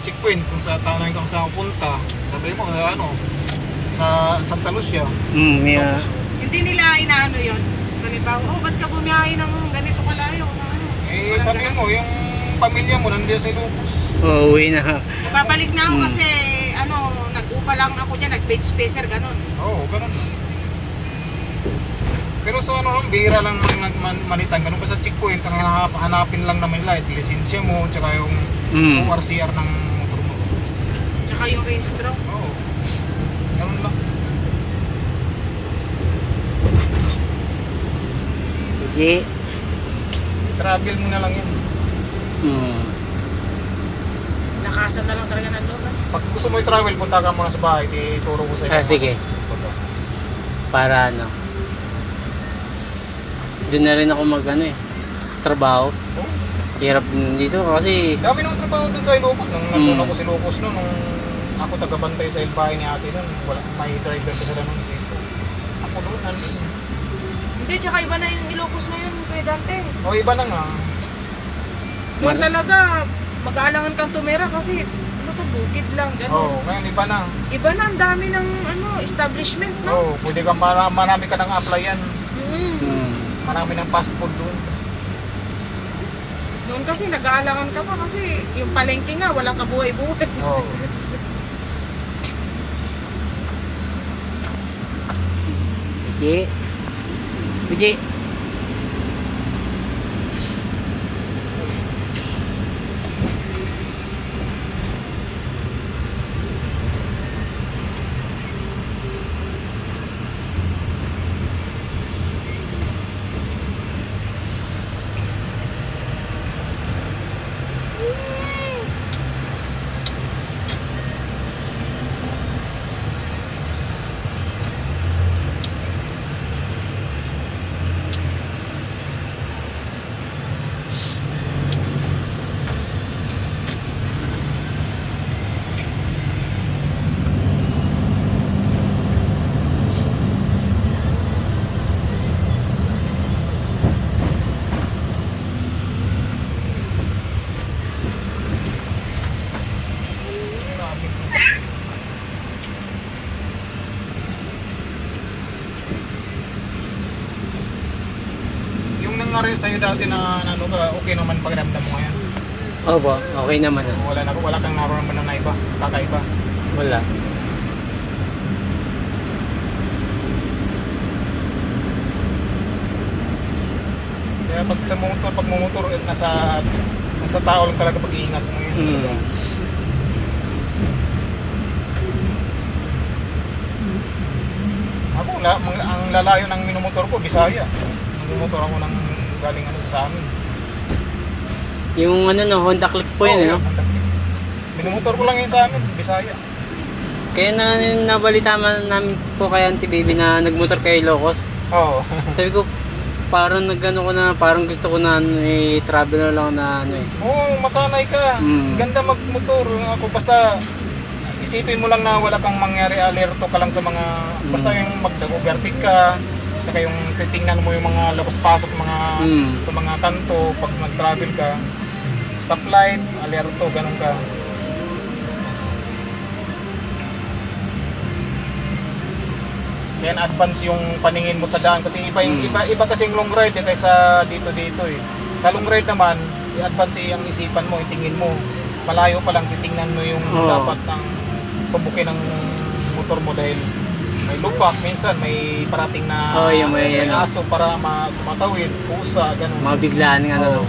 checkpoint kung sa tanong kung saan pupunta. Sabi mo, ano, sa Santa Lucia. Yeah. Hindi nila inaano yun. Halimbawa, ba't ka bumiyahe ng ganito kalayo? Ano? Eh, sabi mo, yung pamilya mo nandiyan sa Ilocos. Uwi na. Babalik na ako kasi, ano, nag-upa lang ako dyan, nag-page spacer, ganun. Oo, ganun. Pero sa ano, bihira lang manitan. Ganun ba sa checkpoint, ang hanapin lang naman nila, lisensya mo, tsaka yung ORCR ng motor mo. Tsaka yung race draw. Oo. Ganun lang. Okay. Travel mo na lang yan. Nakasan na lang talaga ng loob. Pag gusto mo i-travel, punta ka muna sa bahay, ituro ko sa iyo. Sige. Para ano. Doon na rin ako trabaho. Hirap dito kasi Dami nang trabaho dun sa Ilocos. Nung nandun ako sa Ilocos nung ako tagabantay sa bahay ni ate nun. May driver ka sila nun dito. Ako doon, nandun. Hindi, tsaka iba na yung Ilocos ngayon, Kuya Dante. O iba na nga. Doon talaga, mag-aalangan kang tumira kasi, ano to, bukid lang, gano'n. Oo, ngayon iba na. Iba na, ang dami ng, establishment, no? Oo, pwede ka marami ka nang applyan. Marami ng fast food doon. Noon kasi, nag-aalangan ka pa kasi, yung palengke nga, walang kabuhay-buhay. Oo. Biji. Biji. Yung nangyari sa'yo dati na ano ka, okay naman pakiramdam mo ngayon? Opo, okay naman. Wala kang nararamdaman na iba, kakaiba. Wala. Kaya pag sa motor, pag mumotor, nasa tao lang talaga pag-iingat mo yun. Ako, ang lalayo ng minumotor ko, Bisaya. Minumotor ako ng galing sa amin. Yung Honda Click po yun, no? Minumotor ko lang yun sa amin, Bisaya. Kaya nabalita namin po kay Auntie Baby na nagmotor kay Ilocos. Oo. Sabi ko, parang parang gusto ko na i-travel na lang na Oo, masanay ka. Ganda magmotor. Ako basta isipin mo lang na wala kang mangyari, alerto ka lang sa mga basta yung mag-overtake ka, tsaka yung titingnan mo yung mga labas-pasok sa mga kanto pag nag-travel ka. Stoplight, alerto, ganun ka. Then advance yung paningin mo sa daan kasi iba kasi yung long ride kaysa dito eh. Sa long ride naman, i-advance yung isipan mo, itingin mo. Malayo pa lang titingnan mo yung dapat ang tubukin ng motor mo dahil may lubak, minsan may parating na may aso para tumatawid, pusa, ganun. Mabiglaan nga Oo.